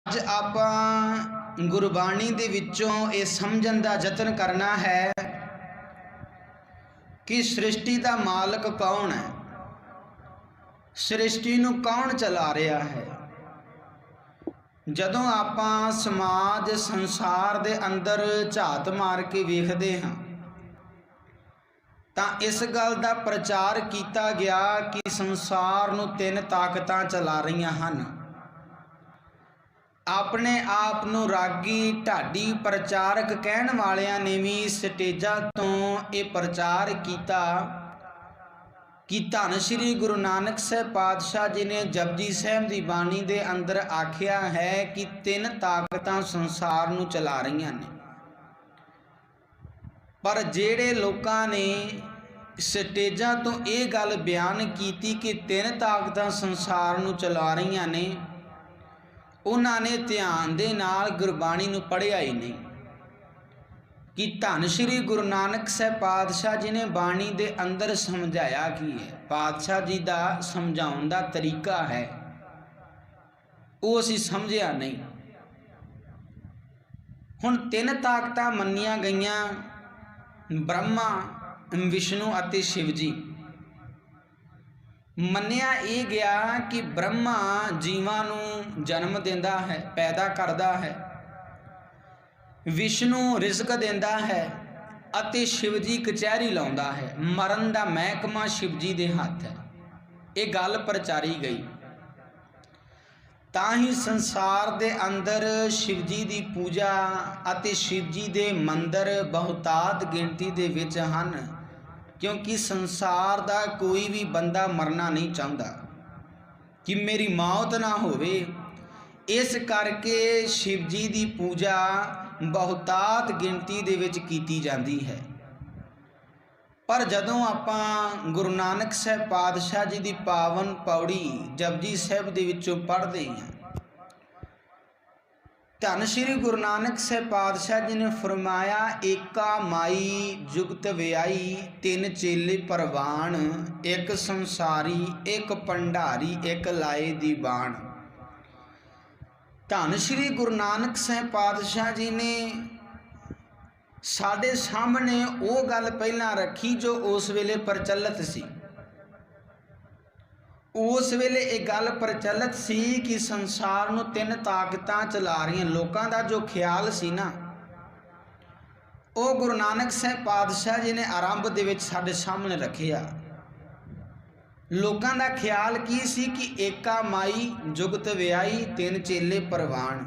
ਅੱਜ ਆਪਾਂ ਗੁਰਬਾਣੀ ਦੇ ਵਿੱਚੋਂ ਇਹ ਸਮਝਣ ਦਾ ਯਤਨ ਕਰਨਾ ਹੈ ਕਿ ਸ੍ਰਿਸ਼ਟੀ ਦਾ ਮਾਲਕ ਕੌਣ ਹੈ, ਸ੍ਰਿਸ਼ਟੀ ਨੂੰ ਕੌਣ ਚਲਾ ਰਿਹਾ ਹੈ। ਜਦੋਂ ਆਪਾਂ ਸਮਾਜ ਸੰਸਾਰ ਦੇ ਅੰਦਰ ਝਾਤ ਮਾਰ ਕੇ ਵੇਖਦੇ ਹਾਂ ਤਾਂ ਇਸ ਗੱਲ ਦਾ ਪ੍ਰਚਾਰ ਕੀਤਾ ਗਿਆ ਕਿ ਸੰਸਾਰ ਨੂੰ ਤਿੰਨ ਤਾਕਤਾਂ ਚਲਾ ਰਹੀਆਂ ਹਨ। ਆਪਣੇ ਆਪ ਨੂੰ ਰਾਗੀ ਢਾਡੀ ਪ੍ਰਚਾਰਕ ਕਹਿਣ ਵਾਲਿਆਂ ਨੇ ਵੀ ਸਟੇਜਾਂ ਤੋਂ ਇਹ ਪ੍ਰਚਾਰ ਕੀਤਾ कि धन श्री गुरु नानक साहब पातशाह जी ने जपजी साहब की बाणी के अंदर आख्या है कि तीन ताकतां संसार नूं चला रही ने। पर जेड़े लोगों ने स्टेजां तो ये गल बयान की कि तीन ताकतां संसार नूं चला रही ने, उन्होंने ध्यान दे नाल गुरबाणी नूं पढ़िया ही नहीं कि धन श्री गुरु नानक साहब पातशाह जी ने बाणी दे अंदर समझाया कि है। पातशाह जी का समझाउण दा तरीका है वो असीं समझिया नहीं। हुण तीन ताकतां मन्नियां गईयां, ब्रह्मा विष्णु अते शिव जी। मन्निया ये गया कि ब्रह्मा जीवां नूं जन्म देंदा है, पैदा करदा है, विष्णु रिजक देंदा है अते शिव जी कचहरी लाउंदा है। मरण दा महकमा शिव जी दे हथ है। ये गल प्रचारी गई ताही संसार दे अंदर शिव जी दी पूजा अते शिव जी दे मंदिर बहुतात गिनती दे विच हन, क्योंकि संसार दा कोई भी बंदा मरना नहीं चाहता कि मेरी मौत ना होवे। इस करके शिव जी की पूजा बहुतात गिनती दे विच कीती जाती है। पर जदों आपां गुरु नानक साहब पातशाह जी की पावन पौड़ी जपजी साहब दे विचों पढ़ते हैं, धन श्री गुरु नानक साहब पातशाह जी ने फरमाया एका माई जुगत व्याई तीन चेले परवान, एक संसारी एक भंडारी एक लाए दी बाण। धन श्री गुरु नानक साहब पातशाह जी ने साडे सामने वो गल पहला रखी जो उस वेले प्रचलित सी। उस वेले एक गल प्रचलित सी कि संसार नूं तीन ताकतां चला रही। लोगों का जो ख्याल सी ना वो गुरु नानक साहब पातशाह जी ने आरंभ दे विच साडे सामने रखिया। लोगों का ख्याल की सी कि एका माई जुगत व्याई तीन चेले परवान,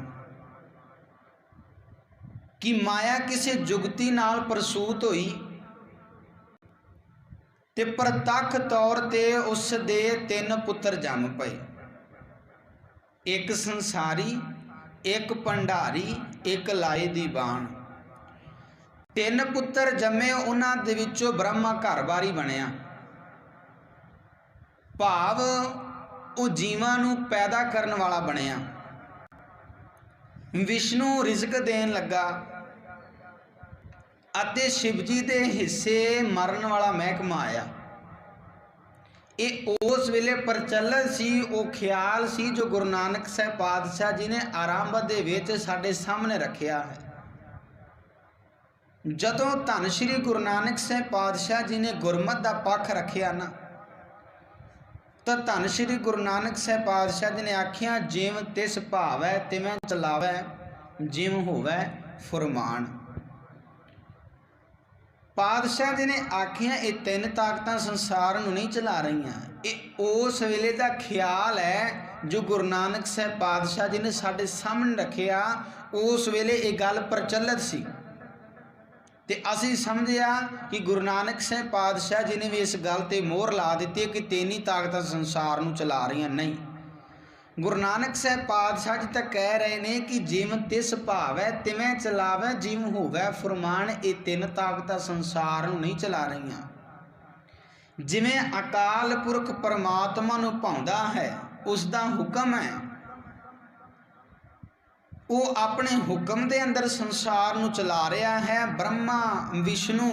कि माया किसी जुगती नाल प्रसूत हुई ते प्रतख तौर ते उस दे तीन पुत्र जम पे, एक संसारी एक भंडारी एक लाए दी बाण। तीन पुत्र जमे, उन्हां दे विचों ब्रह्मा घर बारी बनिया। भाव वो जीवां नूं पैदा करने वाला बनिया। विष्णु रिजक देन लगा अते शिव जी दे हिस्से मरण वाला महकमा आया। ये उस वेले प्रचलित सी, वो ख्याल सी जो गुरु नानक साहब पातशाह जी ने आरंभ दे विच साडे सामने रखिया है। जदों धन श्री गुरु नानक साहब पातशाह जी ने गुरमत का पक्ष रखिया ना, तो धन श्री गुरु नानक साहब पातशाह जी ने आखिया जिव तिस भावै तिवें चलावै, जिव होवै फुरमान। पातशाह जी ने आखिया ये तीन ताकतां संसार नूं नहीं चला रही। ये उस वेले का ख्याल है जो गुरु नानक साहब पातशाह जी ने साडे सामने रखिया। उस वेले ये गल प्रचलित सी ते असीं समझिया कि गुरु नानक साहब पातशाह जी ने भी इस गल ते मोहर ला दी कि तीन ही ताकतां संसार नूं चला रही। नहीं, गुरु नानक साहब पातशाह जी तो कह रहे हैं कि जिव तिस भावै तिवें चलावै, जिव होवै फुरमान। ये तीन ताकतां संसार नूं नहीं चला रही। जिवें अकाल पुरख परमात्मा नूं भाउंदा है, उसका हुक्म है, वो अपने हुक्म के अंदर संसार नूं चला रहा है। ब्रह्मा विष्णु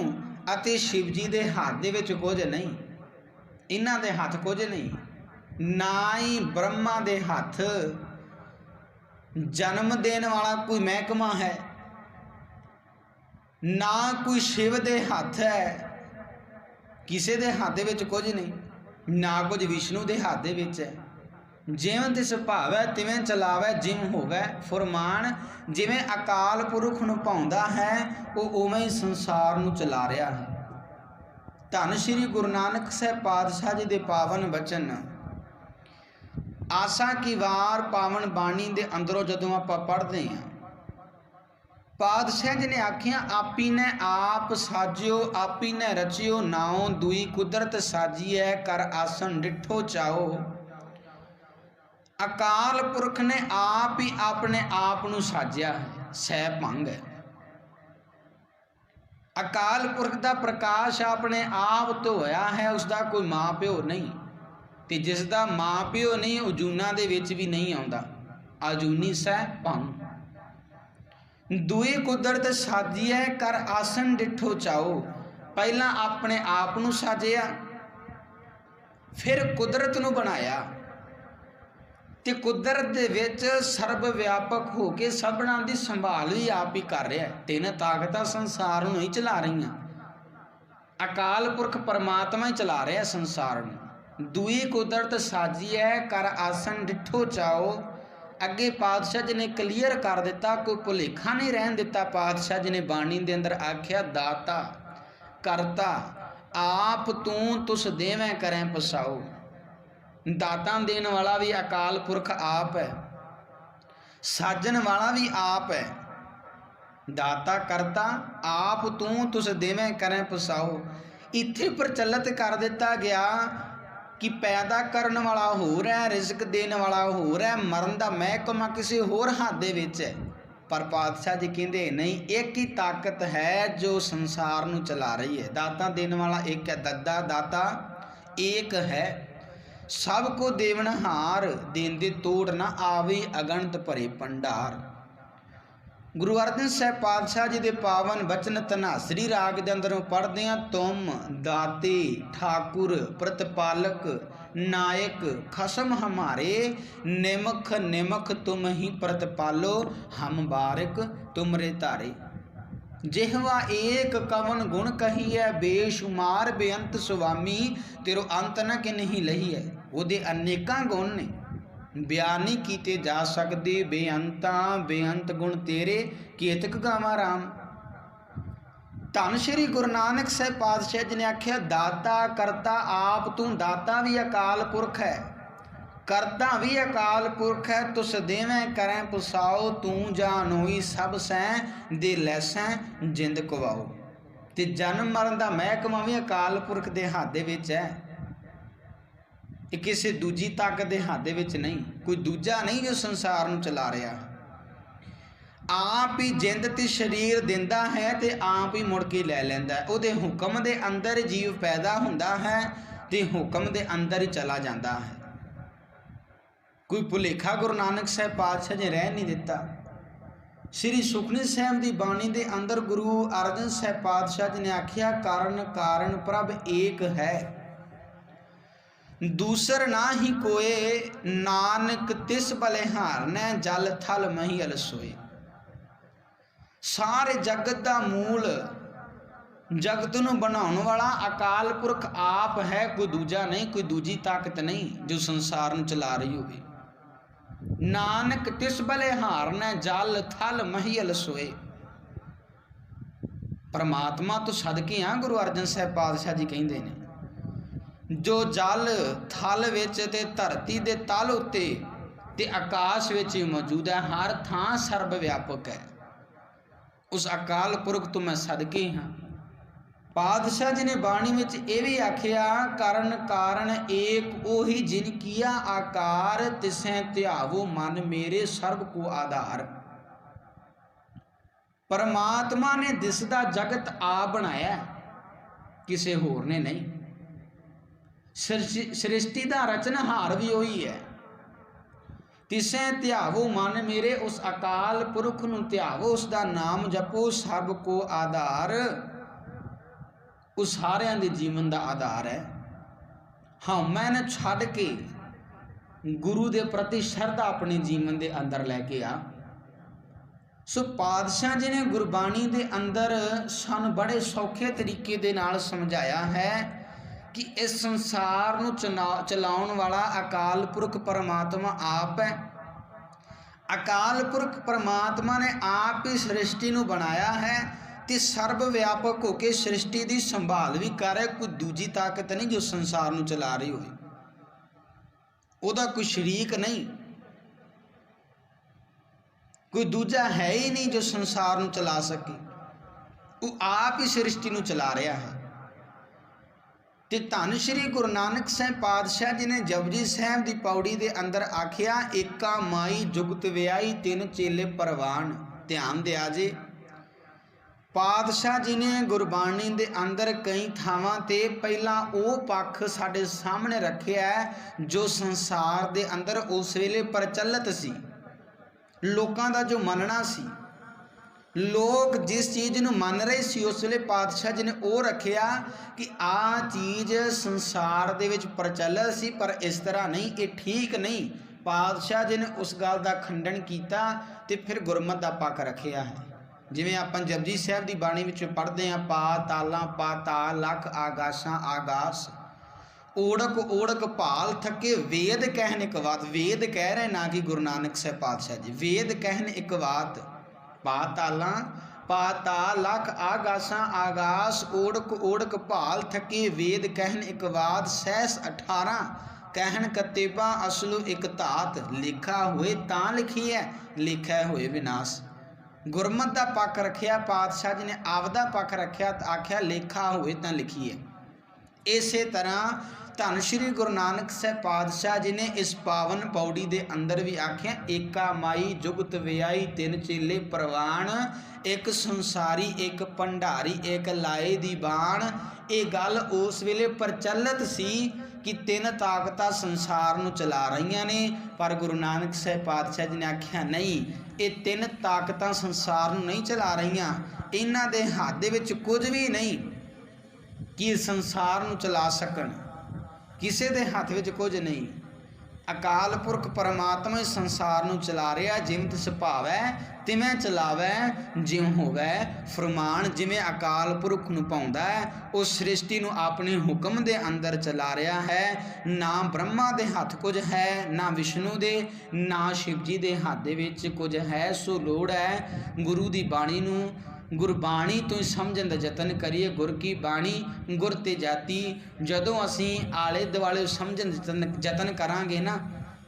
अते शिव जी के हाथ दे विच कुछ नहीं, इन्हां दे हाथ कुछ नहीं, ना ही ब्रह्मा दे हाथ जन्म देने वाला कोई महकमा है, ना कोई शिव दे हथ है, किसी दे हाथ दे विच कुछ नहीं, ना कुछ विष्णु दे हाथ दे विच है। जिवें तिस भावै तिवें चलावै, जिम होवै फुरमान। जिवें अकाल पुरख नूं भाउंदा है वो उवें ही संसार नूं चला रहा है। धन श्री गुरु नानक साहिब पातशाह जी दे पावन बचन आसा की वार पावन बाणी दे अंदरों जदों आपां पढ़दे हां, पातशाह जी ने आखिया आपी ने आप साजियो, आपी ने रचियो नाओ, दुई कुदरत साजी है कर आसन डिठो चाओ। अकाल पुरख ने आप ही अपने आप नूं साजिया है, सह भंग है। अकाल पुरख का प्रकाश अपने आप तो होया है, उसका कोई माँ प्यो नहीं, ते जिसका माँ प्यो नहीं वो जूना दे विच भी नहीं आउंदा। अजूनी सह भंग। दुई कुदरत साजी है कर आसन डिठो चाओ। पहला अपने आप नूं साजिया, फिर कुदरत नूं बनाया, ते कुदरत दे विच सर्व व्यापक हो के सबना दी संभाल भी आप ही कर रहा है। तीन ताकतां संसार नूं ही चला रही। अकाल पुरख परमात्मा ही चला रहा संसार नूं। दुई कुदरत साजी है कर आसन डिठो चाओ। अगे पातशाह जी ने क्लीयर कर दिता, कोई भुलेखा नहीं रहन दिता। पातशाह जी ने बाणी दे अंदर आख्या दाता करता आप तू तुस देवें करें पसाओ। दाता देन वाला भी अकाल पुरख आप है, साजन वाला भी आप है। दाता करता आप तू तुस देवें करें पसाओ। इत्थे प्रचलित कर दिता गया कि पैदा करने वाला हो रहा है, रिजक देने वाला हो रहा है, मरण का महकमा किसी होर हाथ दे विच है। पर पातशाह जी कहते नहीं, एक ही ताकत है जो संसार नूं चला रही है। दाता देने वाला एक है, दद्दा दाता एक है। सबको देवनहार देंदे तोड़ ना आवे, अगणत भरे भंडार। गुरु अर्जन साहिब पातशाह जी दे पावन बचन धनासरी राग दे अंदरों पढ़दे हां। तुम दाते ठाकुर प्रतिपालक नायक खसम हमारे, निमख निमख तुम ही प्रतिपालो, हम बारिक तुमरे धारे। जिहवा एक कवन गुण कही है, बेशुमार बेअंत सुवामी, तेरो अंत न कि नहीं लही है। ਉਹਦੇ अनेकां गुण ने, बयान नहीं कीते जा सकते। बेअंता बेअंत गुण तेरे, केतक गावा राम। धन श्री गुरु नानक साहिब पातशाह जी ने आख्या दाता करता आप तू। दाता भी अकाल पुरख है, करता भी अकाल पुरख है। तुस देवें करें पुसाओ, तू जान होई सब सैं दे लैसैं जिंद कवाओ। ते जन्म मरण का महकमा भी अकाल पुरख के हाथ दे विच है, किसी दूजी ताकत के हाथ दे विच नहीं। कोई दूजा नहीं जो संसार नूं चला रहा। आप ही जिंद ते शरीर दिंदा है ते आप ही मुड़ के लै लैंदा है। उहदे हुक्म दे अंदर जीव पैदा हुंदा है ते हुक्म दे अंदर ही चला जाता है। कोई भुलेखा गुरु नानक साहिब पातशाह जी रह नहीं दिता। श्री सुखनी साहिब की बाणी के अंदर गुरु अर्जन साहिब पातशाह जी ने आख्या कारण कारण प्रभ एक है, दूसर ना ही कोए, नानक तिस बलिहार ने जल थल मही अलसोए। सारे जगत का मूल, जगत नूं बनाने वाला अकाल पुरख आप है, कोई दूजा नहीं, कोई दूजी ताकत नहीं जो संसार नूं चला रही होवे। नानक तिस बलिहार ने जल थल मही अलसोए। परमात्मा तो सदके हाँ, गुरु अर्जन साहिब पातशाह जी कहते हैं जो जल थल विच ते धरती दे तल उत्ते ते आकाश विच मौजूद है, हर थां सर्व व्यापक है। उस अकाल पुरख तो मैं सदके हाँ। पातशाह जी ने बाणी विच ये भी आखिया कारण कारण एक ओही जिन किया आकार, तिसें ध्यावो मन मेरे सर्व को आधार। परमात्मा ने दिसदा जगत आप बनाया, किसी होर ने नहीं। सृष्टि का रचनहार भी वही है। तिसें ध्यावो मन मेरे, उस अकाल पुरख नूं ध्यावो, उसका नाम जपो, सब को आधार। उस सारियां दे जीवन का आधार है। हाँ मैंने छड्ड के गुरु के प्रति श्रद्धा अपने जीवन के अंदर लैके आ। सो पातशाह जी ने गुरबाणी के अंदर सानू बड़े सौखे तरीके दे नाल समझाया है कि इस संसार नू चलाउण वाला अकाल पुरख परमात्मा आप है। अकाल पुरख परमात्मा ने आप ही सृष्टि नू बनाया है ते सर्व व्यापक होकर सृष्टि की संभाल भी कर रहा है। कोई दूजी ताकत नहीं जो संसार नू चला रही हो, उहदा कोई शरीक नहीं, कोई दूजा है ही नहीं जो संसार नू चला सके। वो आप ही सृष्टि नू चला रहा है। ते धन श्री गुरु नानक साहब पातशाह जी ने जपजी साहब की पौड़ी के अंदर आखिया, एका माई जुगत व्याई तिन चेले परवान। ध्यान दिया जे, पातशाह जी ने गुरबाणी के अंदर कई थावां ते पहला वो पक्ष साडे सामने रखिया है जो संसार के अंदर उस वेले प्रचलित सी, लोकां दा जो मनना सी। लोग जिस चीज़ नूं मन रहे सी उस वेले पातशाह जी ने वो रखिया कि आ चीज़ संसार दे विच प्रचलित सी, पर इस तरह नहीं, ये ठीक नहीं। पातशाह जी ने उस गल का खंडन किया ते फिर गुरमत का पक्ष रखिया है। जिवें आपां जपजी साहब की बाणी विच पढ़ते हैं, पातालां पाताल लख आगासां आगास, ओढ़क ओढ़क भाल थके वेद कहन एक बात। वेद कह रहे ना कि गुरु नानक साहब पातशाह जी, वेद कहन एक बात। पातालां पाताल लख आगासां आगास, ओढ़क ओढ़क भाल थके वेद कहन एक बात। सहस 18 कहन कतेबा असलु एक धात, लिखा हुए तां लिखी है लिखा हुए विनाश। गुरमत का पक्ष रखिया पातशाह जी ने, आपदा पक्ष रखिया तो आख्या लिखा हुए तां लिखी है। इसे तरह धन श्री गुरु नानक साहब पातशाह जी ने इस पावन पौड़ी के अंदर भी आख्या, एका माई जुगत व्याई तिन चेले परवान। एक संसारी एक भंडारी एक लाए दी बाण। ये गल उस वेले प्रचलित सी कि तीन ताकत संसार नू चला रही ने, पर गुरु नानक साहब पातशाह जी ने आख्या नहीं, ये तीन ताकत संसार नू नहीं चला रही, इन्हां दे हाथ दे विच कुछ भी नहीं कि संसार नू चला सकन। किसी के हाथ में कुछ नहीं। अकाल पुरख परमात्मा ही संसार नू चला रहा, जिमें सुभावै तिवें चलावै, जिव होवै फरमान। जिमें अकाल पुरख नू पाउंदा है उस सृष्टि नू अपने हुक्म दे अंदर चला रहा है। ना ब्रह्मा दे हाथ कुछ है, ना विष्णु दे, ना शिव जी दे हाथ दे विच कुछ है। सो लोड़ है गुरु दी बाणी नू, गुरबाणी तो समझण दा यतन करिए। गुर की बाणी गुर ते जाती। जदों असी आले दुआले समझण दा यतन करांगे ना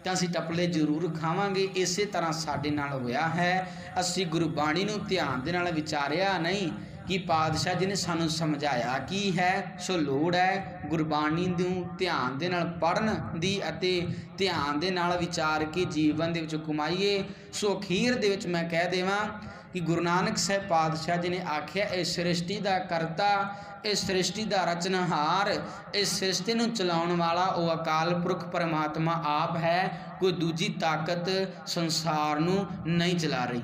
तो असी टपले जरूर खावांगे। इस तरह साडे नाल होया है। असी गुरबाणी नूं ध्यान दे नाल विचारिया नहीं कि पातशाह जी ने सानू समझाया की है। सो लोड़ है गुरबाणी नूं ध्यान दे नाल पढ़न दी अते ध्यान दे नाल विचार के जीवन दे विच कमाईए। सो अखीर दे विच मैं कह देवां कि गुरु नानक साहब पातशाह जी ने आख्या, इस सृष्टि का करता, इस सृष्टि का रचनहार, इस सृष्टि नूं चलाउण वाला वो अकाल पुरख परमात्मा आप है। कोई दूजी ताकत संसार नूं नहीं चला रही।